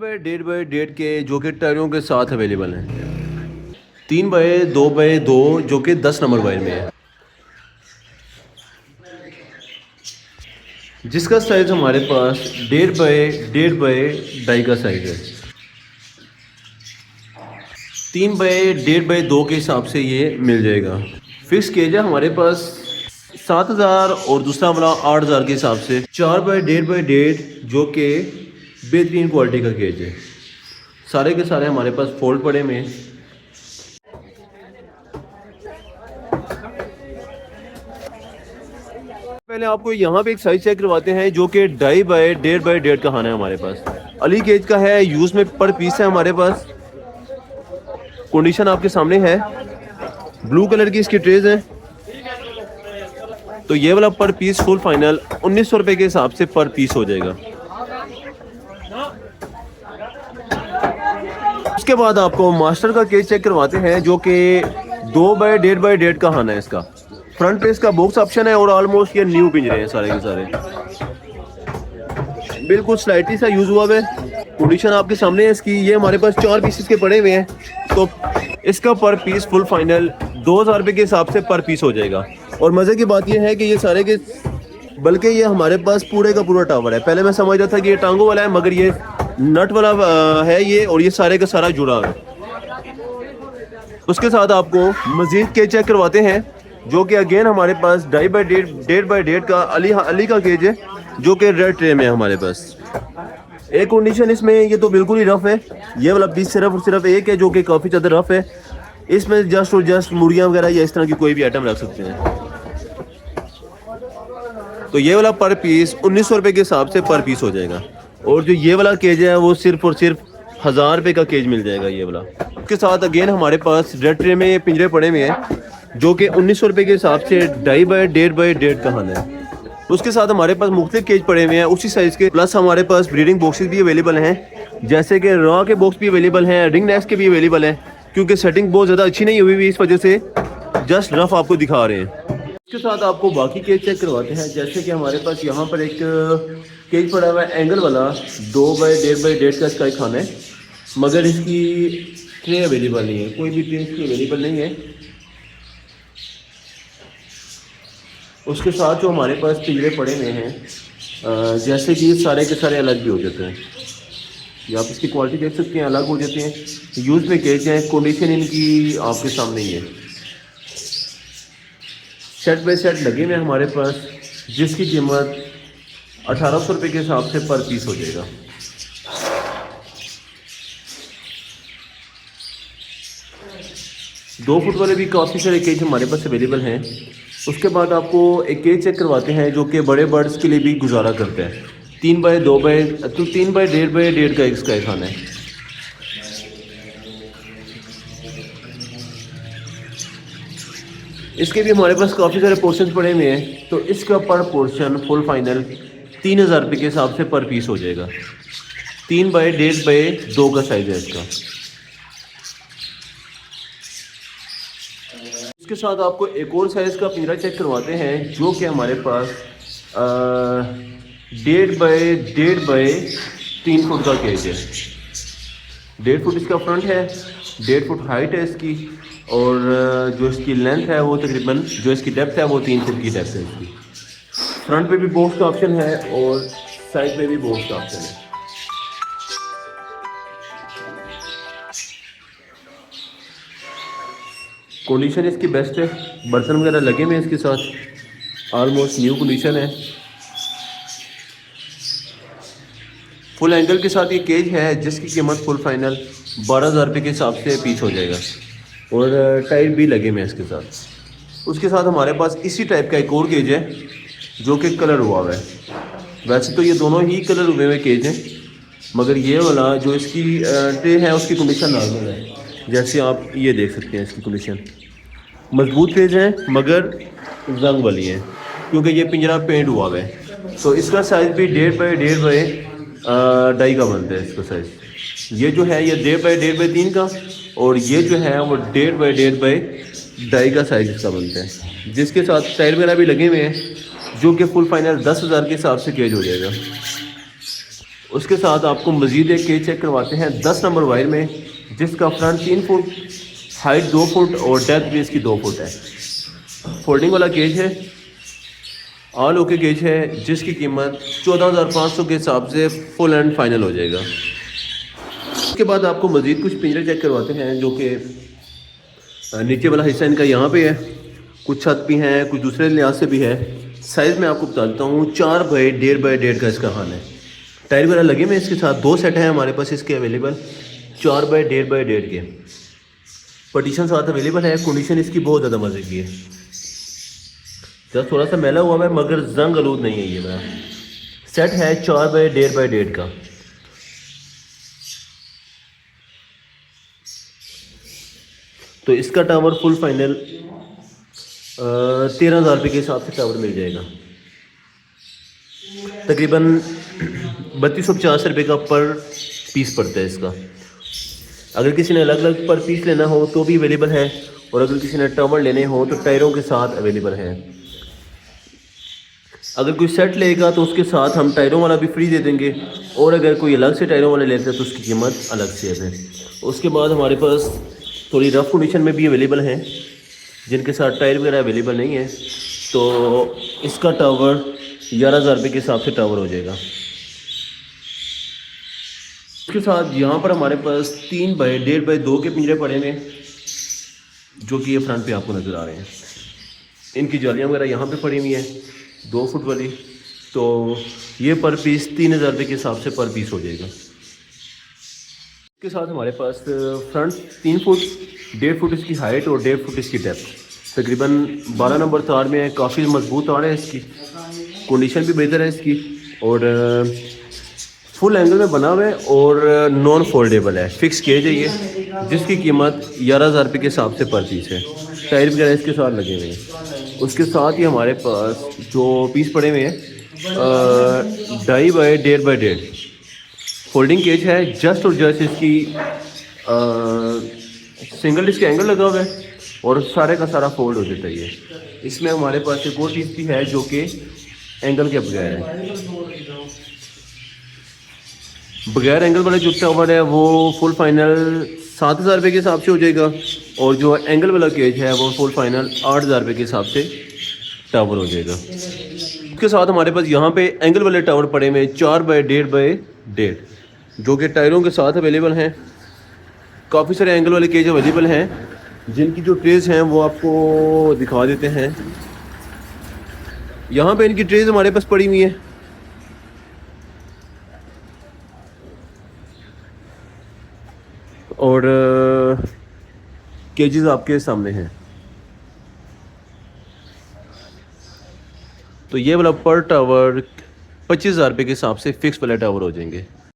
1/1.5 के जो कि टायरों के साथ अवेलेबल हैं। 3/2/2 जो कि 10 नंबर वायर में है, जिसका साइज़ हमारे पास 1.5/1.5 का साइज़ है। 3/1.5/2 के हिसाब से ये मिल जाएगा। फिक्स केज है हमारे पास 7,000 और दूसरा वाला 8,000 के हिसाब से 4/1.5/1.5 जो कि बेहतरीन क्वालिटी का केज है। सारे के सारे हमारे पास फोल्ड पड़े में। पहले आपको यहाँ पे एक साइज चेक करवाते हैं जो कि 2.5/1.5 का खाना है हमारे पास। अली केज का है, यूज़ में पर पीस है हमारे पास। कंडीशन आपके सामने है। ब्लू कलर की इसकी ट्रेज है। तो ये वाला पर पीस फुल फाइनल 1900 रुपये के हिसाब से पर पीस हो जाएगा। उसके बाद आपको मास्टर का केज चेक करवाते हैं जो कि 2/1.5/1.5 का खाना है। इसका फ्रंट पे इसका बॉक्स ऑप्शन है और ऑलमोस्ट ये न्यू पिंजरे हैं सारे के सारे। बिल्कुल स्लाइटली सा यूज हुआ है। कंडीशन आपके सामने है इसकी। ये हमारे पास 4 पीसेस के पड़े हुए हैं। तो इसका पर पीस फुल फाइनल 2,000 रुपये के हिसाब से पर पीस हो जाएगा। और मज़े की बात यह है कि ये सारे के बल्कि ये हमारे पास पूरे का पूरा टावर है। पहले मैं समझ रहा था कि ये टांगों वाला है, मगर ये नट वाला है ये, और ये सारे का सारा जुड़ा है। उसके साथ आपको मजीद केज चेक करवाते हैं जो कि अगेन हमारे पास 2.5/1.5 का अली का केज है जो कि रेड ट्रे में है हमारे पास। एक कंडीशन इसमें ये तो बिल्कुल ही रफ है। ये वाला पीस सिर्फ और सिर्फ एक है जो कि काफ़ी ज़्यादा रफ है। इसमें जस्ट और जस्ट मुर्गियाँ वगैरह या इस तरह की कोई भी आइटम रख सकते हैं। तो ये वाला पर पीस 1900 रुपये के हिसाब से पर पीस हो जाएगा। और जो ये वाला केज है वो सिर्फ और सिर्फ 1000 रुपये का केज मिल जाएगा ये वाला। उसके साथ अगेन हमारे पास रेड ट्रे में ये पिंजरे पड़े हुए हैं जो कि 1900 रुपये के हिसाब से 2.5/1.5 का खाना है। उसके साथ हमारे पास मुख्तलिफ केज पड़े हुए हैं उसी साइज़ के। प्लस हमारे पास ब्रीडिंग बॉक्सेस भी अवेलेबल हैं, जैसे कि रॉ के बॉक्स भी अवेलेबल हैं, रिंग नेक्स के भी अवेलेबल हैं। क्योंकि सेटिंग बहुत ज़्यादा अच्छी नहीं हुई इस वजह से जस्ट रफ आपको दिखा रहे हैं। उसके साथ आपको बाकी केज चेक करवाते हैं। जैसे कि हमारे पास यहाँ पर एक केज पड़ा हुआ है एंगल वाला 2/1.5/1.5 का इसका एक खाना है, मगर इसकी ट्रे अवेलेबल नहीं है। कोई भी ट्रे इसकी अवेलेबल नहीं है। उसके साथ जो हमारे पास पिंजरे पड़े हुए हैं जैसे कि सारे के सारे अलग भी हो जाते हैं। ये आप इसकी क्वालिटी देख सकते हैं, अलग हो जाते हैं। यूज़ में केज हैं, कंडीशन इनकी आपके सामने ही है। सेट बाई सेट लगे हुए हैं हमारे पास, जिसकी कीमत 1800 रुपये के हिसाब से पर पीस हो जाएगा। दो फुट वाले भी काफ़ी सारे केज हमारे पास अवेलेबल हैं। उसके बाद आपको एक केज चेक करवाते हैं जो कि बड़े बर्ड्स के लिए भी गुजारा करता है। 3/1.5/1 का इसका एक खाना है। इसके भी हमारे पास काफ़ी सारे पोर्शन पड़े हुए हैं। तो इसका पर पोर्शन फुल फाइनल 3,000 रुपये के हिसाब से पर पीस हो जाएगा। 3/1.5/2 का साइज़ है इसका। इसके साथ आपको एक और साइज़ का पिंजरा चेक करवाते हैं जो कि हमारे पास 1.5/1.5/3 फुट का केज है। 1.5 फुट इसका फ्रंट है, 1.5 फुट हाइट है इसकी, और जो इसकी लेंथ है वो तकरीबन, जो इसकी डेप्थ है वो 3 फुट की डेप्थ है इसकी। फ्रंट पे भी बॉक्स का ऑप्शन है और साइड पे भी बॉक्स का ऑप्शन है। कंडीशन इसकी बेस्ट है। बर्तन वगैरह लगे हुए हैं इसके साथ, ऑलमोस्ट न्यू कंडीशन है। फुल एंगल के साथ ये केज है जिसकी कीमत फुल फाइनल 12,000 रुपये के हिसाब से पीस हो जाएगा। और टायर भी लगे हुए हैं इसके साथ। उसके साथ हमारे पास इसी टाइप का एक और केज है जो कि कलर हुआ हुआ है। वैसे तो ये दोनों ही कलर हुए हुए केज हैं, मगर ये वाला जो इसकी ट्रे है उसकी कंडीशन नॉर्मल है। जैसे आप ये देख सकते हैं इसकी कंडीशन मजबूत पेज है, मगर जंग वाली है क्योंकि ये पिंजरा पेंट हुआ हुआ है। तो इसका साइज़ भी 1.5/1.5 का बनता है इसका साइज़। ये जो है ये 1.5/1.5/3 का, और ये जो है वो 1.5/1.5/2 का साइज़ इसका बनता है, जिसके साथ टायर वगैरह भी लगे हुए हैं जो कि फुल फाइनल 10,000 के हिसाब से केज हो जाएगा। उसके साथ आपको मज़ीद एक केज चेक करवाते हैं 10 नंबर वायर में, जिसका फ्रंट 3 फुट, हाइट 2 फुट और डेप्थ भी इसकी 2 फुट है। फोल्डिंग वाला केज है, ऑल ओके केज है, जिसकी कीमत 14,500 के हिसाब से फुल एंड फाइनल हो जाएगा। उसके बाद आपको मज़ीद कुछ पिंजरे चेक करवाते हैं, जो कि नीचे वाला हिस्सा इनका यहाँ पे है, कुछ छत भी हैं, कुछ दूसरे लिहाज से भी है। साइज़ में आपको बता देता हूँ, 4 बाई 1.5 का इसका हाल है। टायर वगैरह लगे हुए इसके साथ, 2 सेट हैं हमारे पास इसके अवेलेबल, 4 बाई 1.5 के। पार्टीशन साथ अवेलेबल है। कंडीशन इसकी बहुत ज़्यादा मज़े की है, जब थोड़ा सा मैला हुआ है मगर जंग आलूद नहीं है। ये मेरा सेट है 4 बाई 1.5 का। तो इसका टावर फुल फाइनल 13,000 रुपये के हिसाब से टावर मिल जाएगा। तकरीबन 3250 रुपये का पर पीस पड़ता है इसका। अगर किसी ने अलग अलग पर पीस लेना हो तो भी अवेलेबल है, और अगर किसी ने टावर लेने हो तो टायरों के साथ अवेलेबल है। अगर कोई सेट लेगा तो उसके साथ हम टायरों वाला भी फ्री दे देंगे, और अगर कोई अलग से टायरों वाले लेते हैं तो उसकी कीमत अलग से है। उसके बाद हमारे पास थोड़ी रफ़ कंडीशन में भी अवेलेबल हैं, जिनके साथ टायर वगैरह अवेलेबल नहीं है, तो इसका टावर 11,000 रुपये के हिसाब से टावर हो जाएगा। उसके साथ यहाँ पर हमारे पास 3 बाई 1.5 के पिंजरे पड़े हुए हैं, जो कि ये फ्रंट पे आपको नज़र आ रहे हैं। इनकी जालियाँ वगैरह यहाँ पे पड़ी हुई हैं 2 फुट वाली, तो ये पर पीस 3,000 रुपये के हिसाब से पर पीस हो जाएगा। इसके साथ हमारे पास फ्रंट 3 फुट, 1.5 फुट इसकी हाइट और 1.5 फुट इसकी डेप्थ, तकरीबन 12 नंबर तार में है। काफ़ी मजबूत तार है इसकी, कंडीशन भी बेहतर है इसकी, और फुल एंगल में बना हुआ है और नॉन फोल्डेबल है। फिक्स केज है ये, जिसकी कीमत 11,000 रुपये के हिसाब से पर पीस है। टायर वगैरह इसके साथ लगे हुए हैं। उसके साथ ही हमारे पास जो पीस पड़े हुए हैं 2.5 बाई 1.5 फोल्डिंग केज है। जस्ट और जस्ट इसकी सिंगल इसके एंगल लगा हुआ है और सारे का सारा फोल्ड हो जाता है ये। इसमें हमारे पास एक और चीज़ भी है जो कि एंगल के बगैर है। बगैर एंगल वाला जो टावर है वो फुल फाइनल 7,000 रुपये के हिसाब से हो जाएगा, और जो एंगल वाला केज है वो फुल फाइनल 8,000 रुपये के हिसाब से टावर हो जाएगा। उसके साथ हमारे पास यहाँ पे एंगल वाले टावर पड़े हुए 4 बाई 1.5, जो कि टायरों के साथ अवेलेबल हैं। काफ़ी सारे एंगल वाले केज अवेलेबल हैं, जिनकी जो ट्रेस हैं वो आपको दिखा देते हैं। यहाँ पे इनकी ट्रेस हमारे पास पड़ी हुई है, और केजेस आपके सामने हैं। तो ये वाला पर टावर 25,000 रुपये के हिसाब से फिक्स वाला टावर हो जाएंगे।